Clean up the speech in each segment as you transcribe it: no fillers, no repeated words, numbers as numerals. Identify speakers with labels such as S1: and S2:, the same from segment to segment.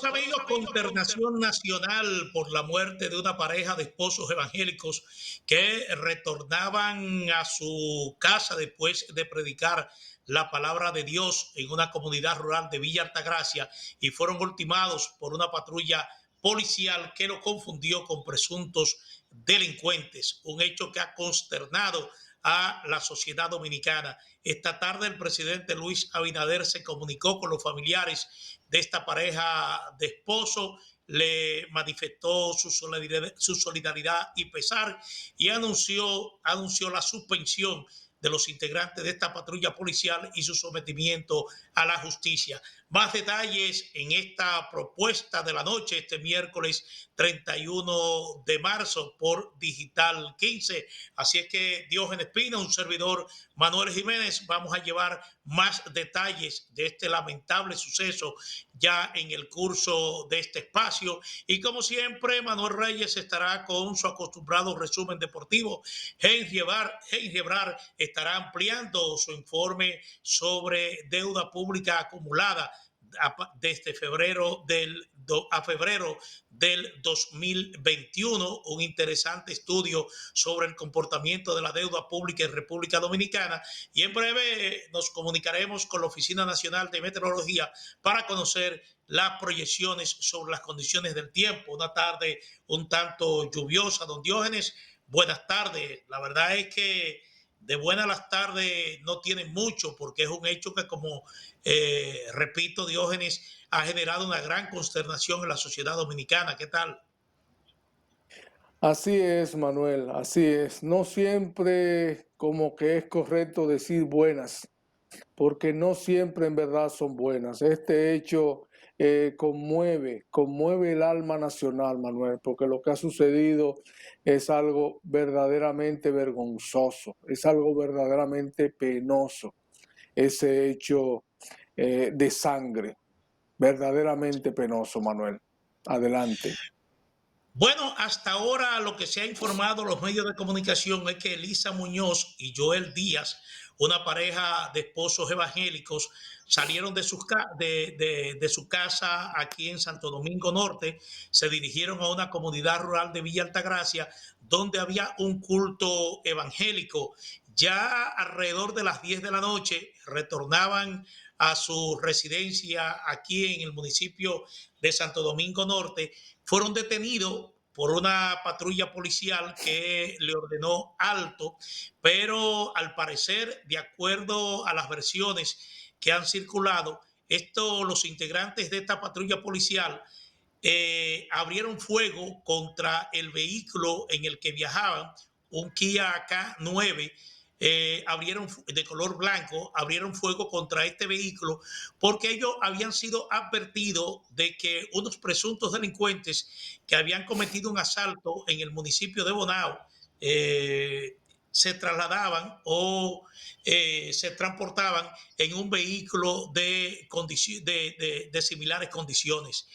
S1: amigos, consternación nacional por la muerte de una pareja de esposos evangélicos que retornaban a su casa después de predicar la palabra de Dios en una comunidad rural de Villa Altagracia y fueron ultimados por una patrulla policial que lo confundió con presuntos delincuentes, un hecho que ha consternado a la sociedad dominicana. Esta tarde el presidente Luis Abinader se comunicó con los familiares de esta pareja de esposos, le manifestó su solidaridad y pesar y anunció la suspensión de los integrantes de esta patrulla policial y su sometimiento a la justicia. Más detalles en esta propuesta de la noche, este miércoles 31 de marzo por Digital 15. Así es que Diógenes Espina, un servidor Manuel Jiménez, vamos a llevar más detalles de este lamentable suceso ya en el curso de este espacio. Y como siempre, Manuel Reyes estará con su acostumbrado resumen deportivo. Henry Ebrar estará ampliando su informe sobre deuda pública acumulada desde febrero del 2021, un interesante estudio sobre el comportamiento de la deuda pública en República Dominicana, y en breve nos comunicaremos con la Oficina Nacional de Meteorología para conocer las proyecciones sobre las condiciones del tiempo. Una tarde un tanto lluviosa, don Diógenes. Buenas tardes. La verdad es que de buenas las tardes no tienen mucho, porque es un hecho que, como repito, Diógenes, ha generado una gran consternación en la sociedad dominicana. ¿Qué tal?
S2: Así es, Manuel, así es. No siempre como que es correcto decir buenas, porque no siempre en verdad son buenas. Este hecho conmueve el alma nacional, Manuel, porque lo que ha sucedido es algo verdaderamente vergonzoso, es algo verdaderamente penoso, ese hecho de sangre, verdaderamente penoso, Manuel. Adelante.
S1: Bueno, hasta ahora lo que se ha informado los medios de comunicación es que Elisa Muñoz y Joel Díaz, una pareja de esposos evangélicos, salieron de su casa aquí en Santo Domingo Norte, se dirigieron a una comunidad rural de Villa Altagracia, donde había un culto evangélico. Ya alrededor de las 10 de la noche retornaban a su residencia aquí en el municipio de Santo Domingo Norte. Fueron detenidos por una patrulla policial que le ordenó alto, pero al parecer, de acuerdo a las versiones que han circulado, los integrantes de esta patrulla policial abrieron fuego contra el vehículo en el que viajaban, un Kia K9, de color blanco, abrieron fuego contra este vehículo porque ellos habían sido advertidos de que unos presuntos delincuentes que habían cometido un asalto en el municipio de Bonao se trasladaban o se transportaban en un vehículo de similares condiciones.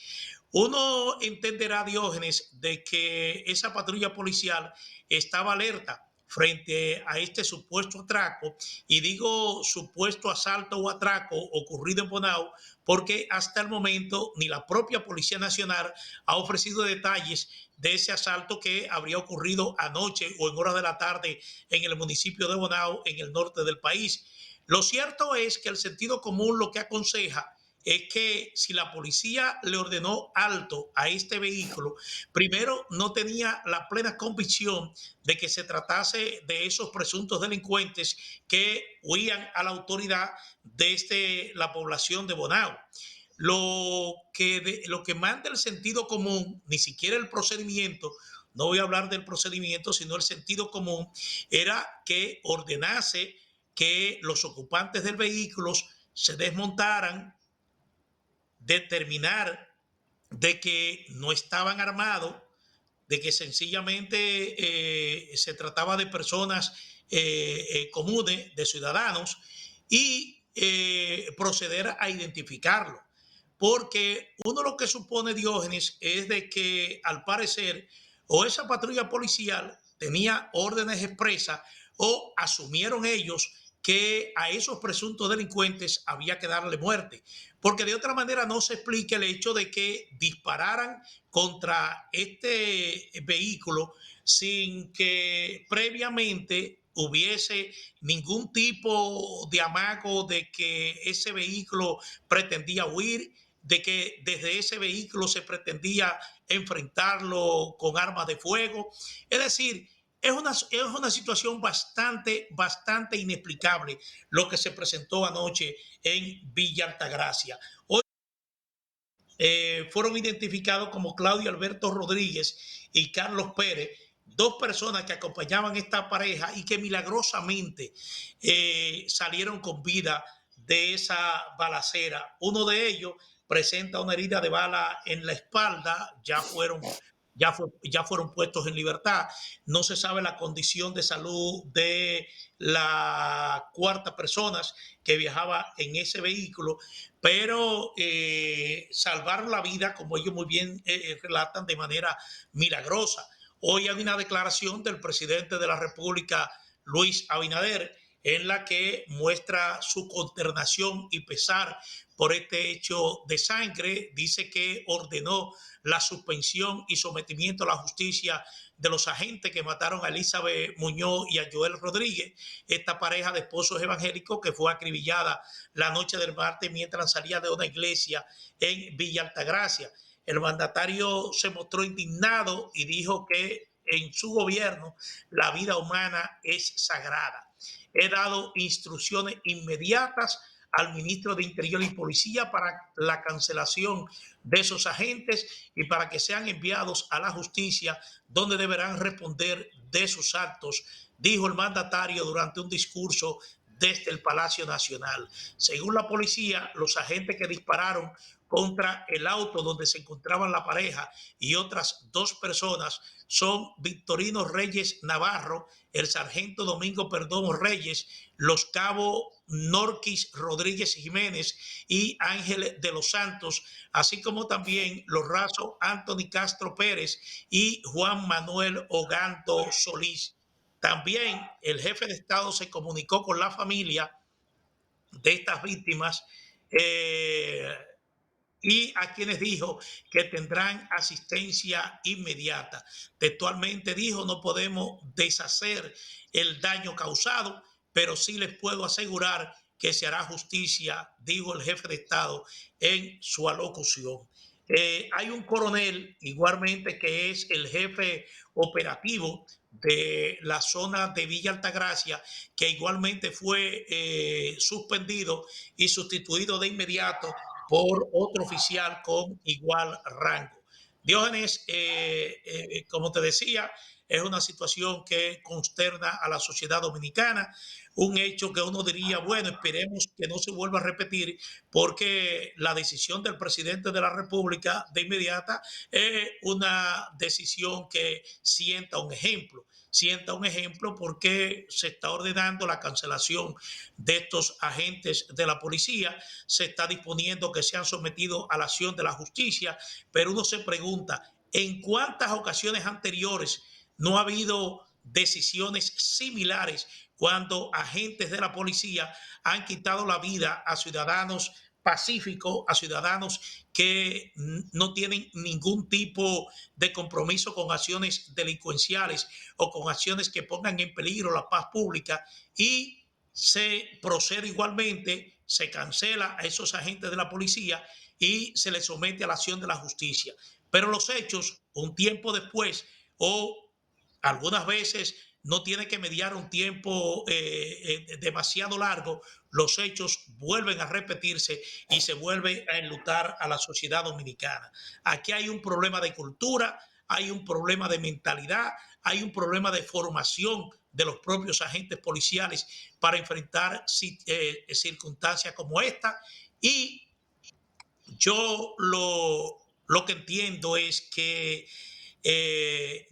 S1: Uno entenderá, Diógenes, de que esa patrulla policial estaba alerta frente a este supuesto atraco, y digo supuesto asalto o atraco ocurrido en Bonao porque hasta el momento ni la propia Policía Nacional ha ofrecido detalles de ese asalto que habría ocurrido anoche o en horas de la tarde en el municipio de Bonao, en el norte del país. Lo cierto es que el sentido común lo que aconseja es que si la policía le ordenó alto a este vehículo, primero no tenía la plena convicción de que se tratase de esos presuntos delincuentes que huían a la autoridad desde la población de Bonao. Lo que manda el sentido común, ni siquiera el procedimiento, no voy a hablar del procedimiento, sino el sentido común, era que ordenase que los ocupantes del vehículo se desmontaran, determinar de que no estaban armados, de que sencillamente se trataba de personas comunes, de ciudadanos, y proceder a identificarlo. Porque uno lo que supone, Diógenes, es de que al parecer o esa patrulla policial tenía órdenes expresas o asumieron ellos que a esos presuntos delincuentes había que darle muerte, porque de otra manera no se explica el hecho de que dispararan contra este vehículo sin que previamente hubiese ningún tipo de amago de que ese vehículo pretendía huir, de que desde ese vehículo se pretendía enfrentarlo con armas de fuego. Es decir, es una situación bastante inexplicable lo que se presentó anoche en Villa Altagracia. Hoy fueron identificados como Claudio Alberto Rodríguez y Carlos Pérez, dos personas que acompañaban esta pareja y que milagrosamente salieron con vida de esa balacera. Uno de ellos presenta una herida de bala en la espalda, ya fueron puestos en libertad. No se sabe la condición de salud de la cuarta persona que viajaba en ese vehículo, pero salvaron la vida, como ellos muy bien relatan, de manera milagrosa. Hoy hay una declaración del presidente de la República, Luis Abinader, en la que muestra su consternación y pesar por este hecho de sangre. Dice que ordenó la suspensión y sometimiento a la justicia de los agentes que mataron a Elizabeth Muñoz y a Joel Rodríguez, esta pareja de esposos evangélicos que fue acribillada la noche del martes mientras salía de una iglesia en Villa Altagracia. El mandatario se mostró indignado y dijo que en su gobierno la vida humana es sagrada. He dado instrucciones inmediatas al ministro de Interior y Policía para la cancelación de esos agentes y para que sean enviados a la justicia, donde deberán responder de sus actos, dijo el mandatario durante un discurso desde el Palacio Nacional. Según la policía, los agentes que dispararon contra el auto donde se encontraban la pareja y otras dos personas son Victorino Reyes Navarro, el sargento Domingo Perdomo Reyes, los cabos Norquis Rodríguez Jiménez y Ángel de los Santos, así como también los rasos Anthony Castro Pérez y Juan Manuel Oganto Solís. También el jefe de Estado se comunicó con la familia de estas víctimas y a quienes dijo que tendrán asistencia inmediata. Textualmente dijo: no podemos deshacer el daño causado, pero sí les puedo asegurar que se hará justicia, dijo el jefe de Estado en su alocución. Hay un coronel igualmente que es el jefe operativo de la zona de Villa Altagracia, que igualmente fue suspendido y sustituido de inmediato por otro oficial con igual rango. Diógenes, como te decía, es una situación que consterna a la sociedad dominicana, un hecho que uno diría, bueno, esperemos que no se vuelva a repetir, porque la decisión del presidente de la República de inmediata es una decisión que sienta un ejemplo porque se está ordenando la cancelación de estos agentes de la policía, se está disponiendo que sean sometidos a la acción de la justicia, pero uno se pregunta, ¿en cuántas ocasiones anteriores no ha habido decisiones similares cuando agentes de la policía han quitado la vida a ciudadanos pacíficos, a ciudadanos que no tienen ningún tipo de compromiso con acciones delincuenciales o con acciones que pongan en peligro la paz pública, y se procede igualmente, se cancela a esos agentes de la policía y se les somete a la acción de la justicia? Pero los hechos, un tiempo después, o algunas veces no tiene que mediar un tiempo demasiado largo, los hechos vuelven a repetirse y se vuelve a enlutar a la sociedad dominicana. Aquí hay un problema de cultura, hay un problema de mentalidad, hay un problema de formación de los propios agentes policiales para enfrentar circunstancias como esta. Y yo lo que entiendo es que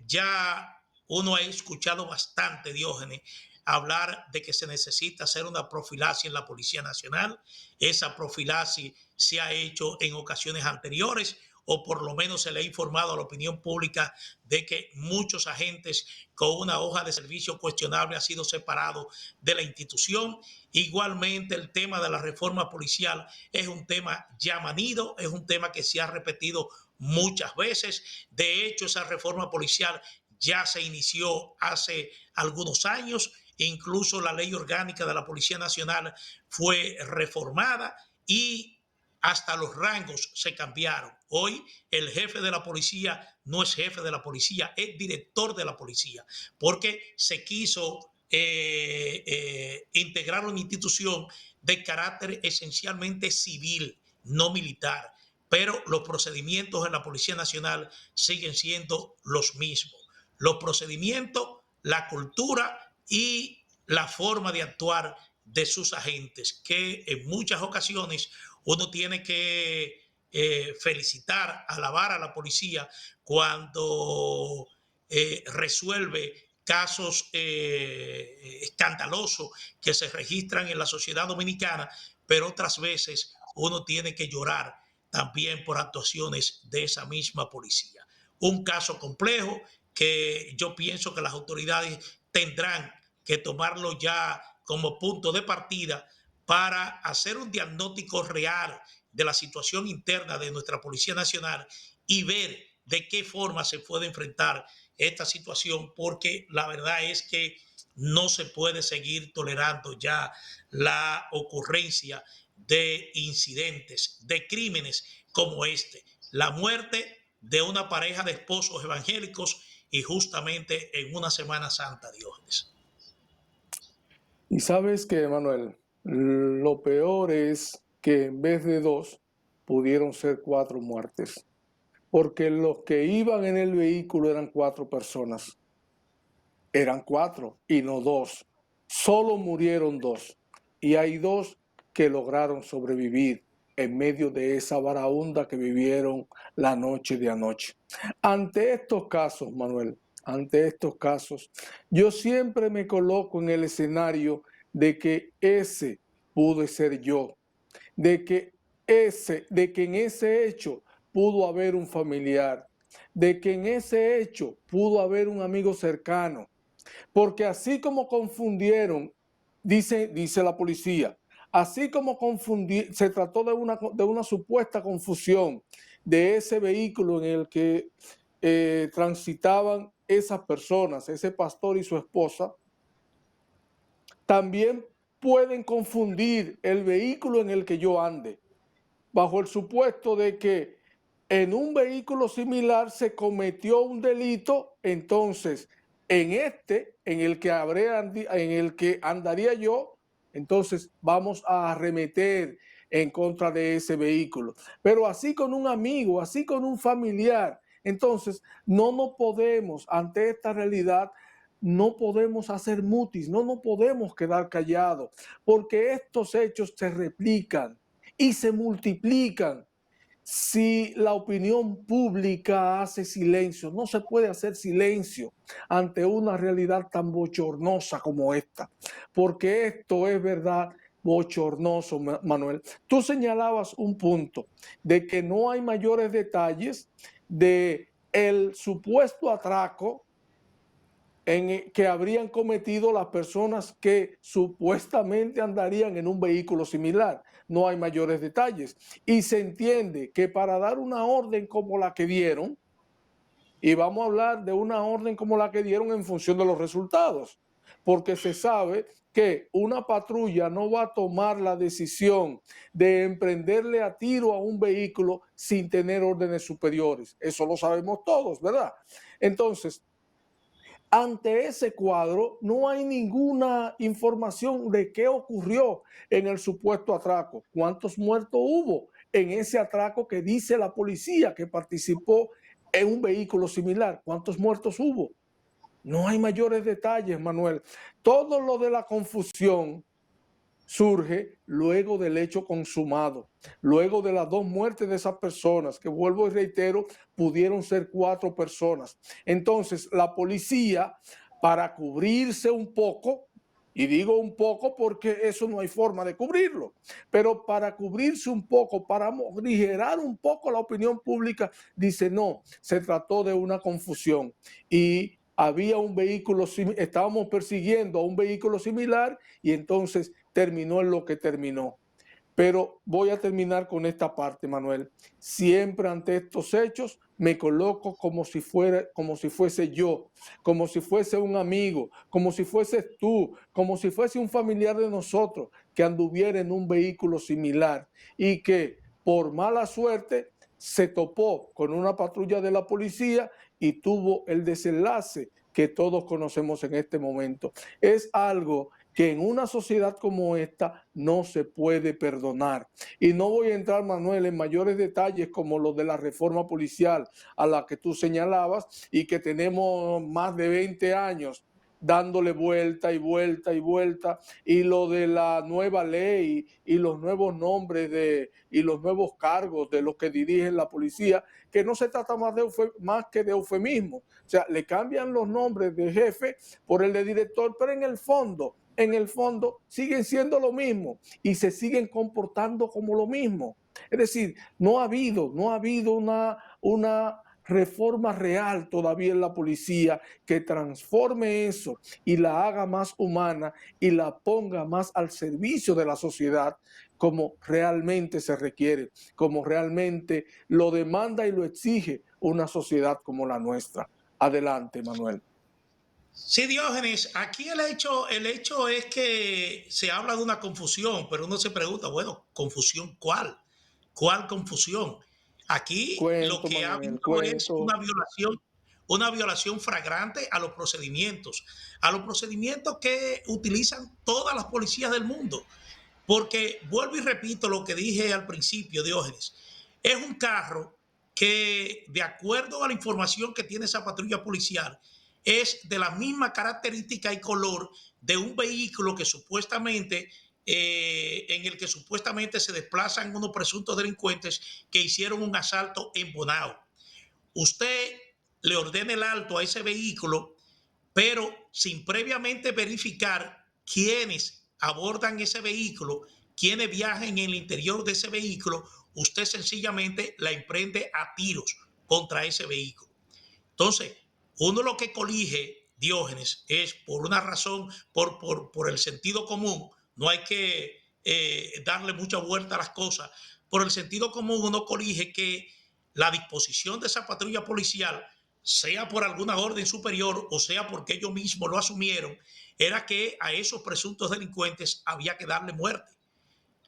S1: ya uno ha escuchado bastante, Diógenes, hablar de que se necesita hacer una profilaxis en la Policía Nacional. Esa profilaxis se ha hecho en ocasiones anteriores. o por lo menos se le ha informado a la opinión pública de que muchos agentes con una hoja de servicio cuestionable han sido separados de la institución. Igualmente, el tema de la reforma policial es un tema ya manido, es un tema que se ha repetido muchas veces. De hecho, esa reforma policial ya se inició hace algunos años. Incluso la ley orgánica de la Policía Nacional fue reformada y hasta los rangos se cambiaron. Hoy el jefe de la policía no es jefe de la policía, es director de la policía, porque se quiso integrar una institución de carácter esencialmente civil, no militar, pero los procedimientos en la Policía Nacional siguen siendo los mismos. Los procedimientos, la cultura y la forma de actuar de sus agentes, que en muchas ocasiones uno tiene que felicitar, alabar a la policía cuando resuelve casos escandalosos que se registran en la sociedad dominicana, pero otras veces uno tiene que llorar también por actuaciones de esa misma policía. Un caso complejo que yo pienso que las autoridades tendrán que tomarlo ya como punto de partida para hacer un diagnóstico real de la situación interna de nuestra Policía Nacional y ver de qué forma se puede enfrentar esta situación, porque la verdad es que no se puede seguir tolerando ya la ocurrencia de incidentes, de crímenes como este, la muerte de una pareja de esposos evangélicos y justamente en una Semana Santa, Diógenes.
S2: Y sabes que, Manuel, lo peor es que en vez de 2, pudieron ser 4 muertes, porque los que iban en el vehículo eran 4 personas. Eran 4 y no 2. Solo murieron 2. Y hay 2 que lograron sobrevivir en medio de esa varaunda que vivieron la noche de anoche. Ante estos casos, Manuel, ante estos casos, yo siempre me coloco en el escenario de que ese pude ser yo, de que en ese hecho pudo haber un familiar, de que en ese hecho pudo haber un amigo cercano, porque así como confundieron, dice la policía, así como se trató de una supuesta confusión de ese vehículo en el que transitaban esas personas, ese pastor y su esposa, también pueden confundir el vehículo en el que yo ande, bajo el supuesto de que en un vehículo similar se cometió un delito. Entonces en el que andaría yo, entonces vamos a arremeter en contra de ese vehículo. Pero así con un amigo, así con un familiar, entonces no nos podemos, ante esta realidad, no podemos hacer mutis, no nos podemos quedar callados, porque estos hechos se replican y se multiplican. Si la opinión pública hace silencio, no se puede hacer silencio ante una realidad tan bochornosa como esta, porque esto es verdad bochornoso, Manuel. Tú señalabas un punto de que no hay mayores detalles de el supuesto atraco que habrían cometido las personas que supuestamente andarían en un vehículo similar. No hay mayores detalles. Y se entiende que para dar una orden como la que dieron, y vamos a hablar de una orden como la que dieron en función de los resultados, porque se sabe que una patrulla no va a tomar la decisión de emprenderle a tiro a un vehículo sin tener órdenes superiores. Eso lo sabemos todos, ¿verdad? Entonces, ante ese cuadro no hay ninguna información de qué ocurrió en el supuesto atraco. ¿Cuántos muertos hubo en ese atraco que dice la policía que participó en un vehículo similar? ¿Cuántos muertos hubo? No hay mayores detalles, Manuel. Todo lo de la confusión surge luego del hecho consumado, luego de las 2 muertes de esas personas, que vuelvo y reitero, pudieron ser 4 personas. Entonces, la policía, para cubrirse un poco, Y digo un poco porque eso no hay forma de cubrirlo. Pero para cubrirse un poco, para aligerar un poco la opinión pública, dice no, se trató de una confusión. Y había un vehículo, estábamos persiguiendo a un vehículo similar y entonces terminó en lo que terminó. Pero voy a terminar con esta parte, Manuel. Siempre ante estos hechos me coloco como si fuese yo, como si fuese un amigo, como si fueses tú, como si fuese un familiar de nosotros que anduviera en un vehículo similar y que por mala suerte se topó con una patrulla de la policía y tuvo el desenlace que todos conocemos en este momento. Es algo que en una sociedad como esta no se puede perdonar. Y no voy a entrar, Manuel, en mayores detalles como los de la reforma policial a la que tú señalabas y que tenemos más de 20 años dándole vuelta y vuelta y vuelta, y lo de la nueva ley y los nuevos nombres y los nuevos cargos de los que dirigen la policía, que no se trata más que de eufemismo. O sea, le cambian los nombres de jefe por el de director, pero en el fondo siguen siendo lo mismo y se siguen comportando como lo mismo. Es decir, no ha habido una reforma real todavía en la policía que transforme eso y la haga más humana y la ponga más al servicio de la sociedad como realmente se requiere, como realmente lo demanda y lo exige una sociedad como la nuestra. Adelante, Manuel.
S1: Sí, Diógenes, aquí el hecho es que se habla de una confusión, pero uno se pregunta, bueno, ¿confusión cuál? ¿Cuál confusión? Aquí lo
S2: Cuento,
S1: que ha
S2: Manuel,
S1: habido es
S2: cuento.
S1: una violación flagrante a los procedimientos que utilizan todas las policías del mundo. Porque vuelvo y repito lo que dije al principio, Diógenes, es un carro que, de acuerdo a la información que tiene esa patrulla policial, es de la misma característica y color de un vehículo que supuestamente, en el que supuestamente se desplazan unos presuntos delincuentes que hicieron un asalto en Bonao. Usted le ordena el alto a ese vehículo, pero sin previamente verificar quiénes abordan ese vehículo, quiénes viajan en el interior de ese vehículo, usted sencillamente la emprende a tiros contra ese vehículo. Entonces, uno lo que colige, Diógenes, es por una razón, por el sentido común, no hay que darle mucha vuelta a las cosas, por el sentido común uno colige que la disposición de esa patrulla policial, sea por alguna orden superior o sea porque ellos mismos lo asumieron, era que a esos presuntos delincuentes había que darle muerte.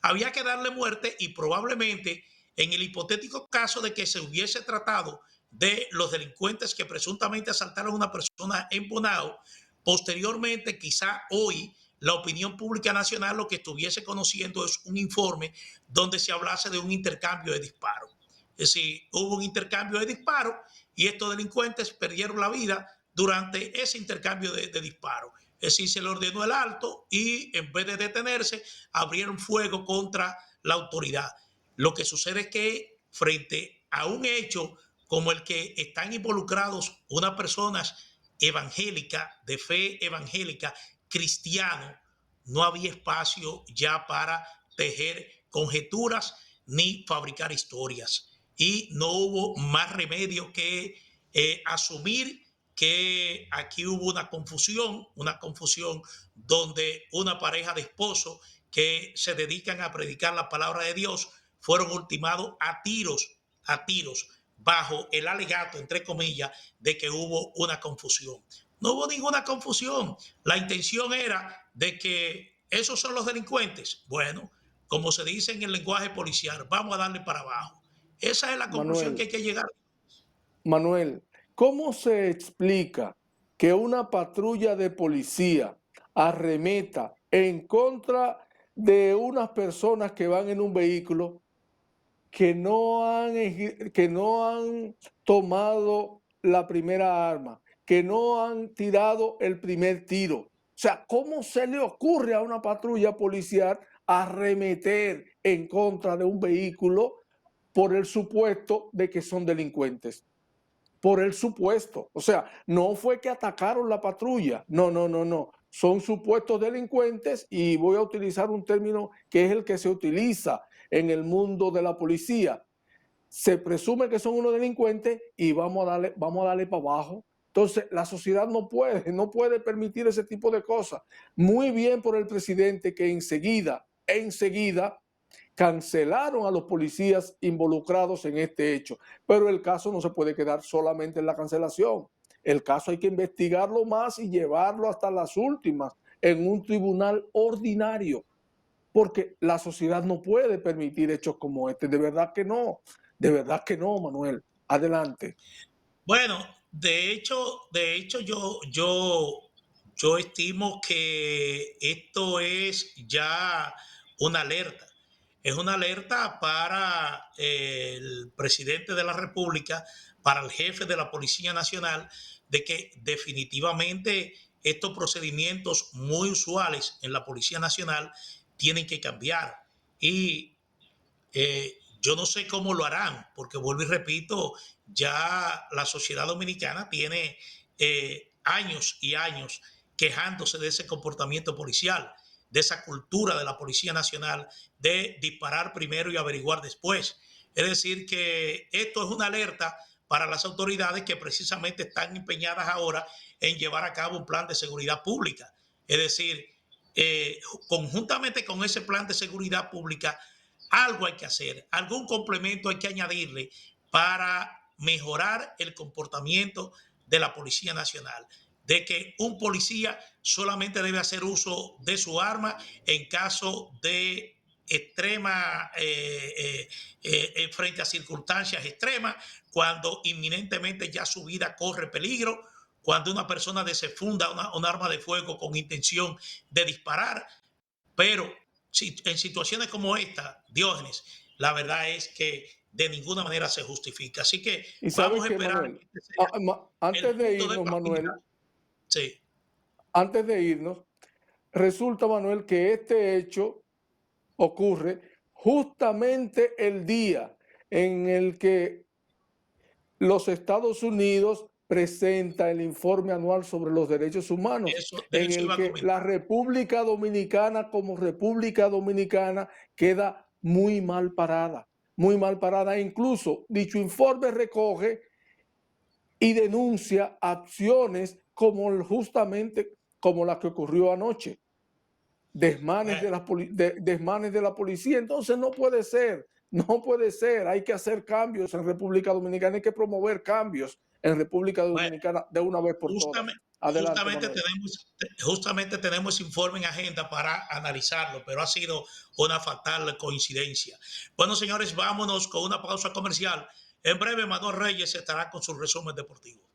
S1: Había que darle muerte y probablemente en el hipotético caso de que se hubiese tratado de los delincuentes que presuntamente asaltaron a una persona en Bonao, posteriormente quizá hoy la opinión pública nacional lo que estuviese conociendo es un informe donde se hablase de un intercambio de disparos. Es decir, hubo un intercambio de disparos y estos delincuentes perdieron la vida durante ese intercambio de disparos. Es decir, se le ordenó el alto y en vez de detenerse, abrieron fuego contra la autoridad. Lo que sucede es que frente a un hecho como el que están involucrados unas personas evangélicas, de fe evangélica, cristiano, no había espacio ya para tejer conjeturas ni fabricar historias. Y no hubo más remedio que asumir que aquí hubo una confusión donde una pareja de esposos que se dedican a predicar la palabra de Dios fueron ultimados a tiros, bajo el alegato, entre comillas, de que hubo una confusión. No hubo ninguna confusión. La intención era de que esos son los delincuentes. Bueno, como se dice en el lenguaje policial, vamos a darle para abajo. Esa es la conclusión que
S2: Manuel,
S1: hay que llegar.
S2: Manuel, ¿cómo se explica que una patrulla de policía arremeta en contra de unas personas que van en un vehículo que no han tomado la primera arma, que no han tirado el primer tiro? O sea, ¿cómo se le ocurre a una patrulla policial arremeter en contra de un vehículo por el supuesto de que son delincuentes? Por el supuesto. O sea, no fue que atacaron la patrulla. No, no, no, no. son supuestos delincuentes, y voy a utilizar un término que es el que se utiliza en el mundo de la policía. Se presume que son unos delincuentes y vamos a darle para abajo. Entonces, la sociedad no puede permitir ese tipo de cosas. Muy bien por el presidente que enseguida cancelaron a los policías involucrados en este hecho. Pero el caso no se puede quedar solamente en la cancelación. El caso hay que investigarlo más y llevarlo hasta las últimas en un tribunal ordinario, porque la sociedad no puede permitir hechos como este. De verdad que no, Manuel. Adelante.
S1: Bueno, de hecho yo estimo que esto es ya una alerta. Es una alerta para el presidente de la República, para el jefe de la Policía Nacional, de que definitivamente estos procedimientos muy usuales en la Policía Nacional tienen que cambiar. Y yo no sé cómo lo harán, porque vuelvo y repito, ya la sociedad dominicana tiene años y años quejándose de ese comportamiento policial, de esa cultura de la Policía Nacional de disparar primero y averiguar después. Es decir, que esto es una alerta para las autoridades que precisamente están empeñadas ahora en llevar a cabo un plan de seguridad pública. Es decir, conjuntamente con ese plan de seguridad pública, algo hay que hacer, algún complemento hay que añadirle para mejorar el comportamiento de la Policía Nacional, de que un policía solamente debe hacer uso de su arma en caso de extrema, frente a circunstancias extremas, cuando inminentemente ya su vida corre peligro, cuando una persona desenfunda un arma de fuego con intención de disparar. Pero si, en situaciones como esta, Diógenes, la verdad es que de ninguna manera se justifica. Así que
S2: Y sabes
S1: vamos a
S2: que,
S1: esperar
S2: Manuel,
S1: que este sea el
S2: antes de
S1: punto de
S2: irnos,
S1: partida.
S2: Manuel,
S1: Sí,
S2: antes de irnos, resulta, Manuel, que este hecho ocurre justamente el día en el que los Estados Unidos presenta el informe anual sobre los derechos humanos,
S1: de
S2: en
S1: eso
S2: el
S1: iba a
S2: que la
S1: comentar.
S2: República Dominicana como República Dominicana queda muy mal parada. Incluso dicho informe recoge y denuncia acciones como justamente como la que ocurrió anoche, desmanes
S1: Bueno,
S2: desmanes de la policía. Entonces no puede ser, hay que hacer cambios en República Dominicana, hay que promover cambios en República
S1: bueno,
S2: Dominicana de una vez por todas.
S1: justamente,
S2: Adelante, Manuel.
S1: justamente tenemos informe en agenda para analizarlo, pero ha sido una fatal coincidencia. Bueno, señores, vámonos con una pausa comercial. En breve, Manuel Reyes estará con su resumen deportivo.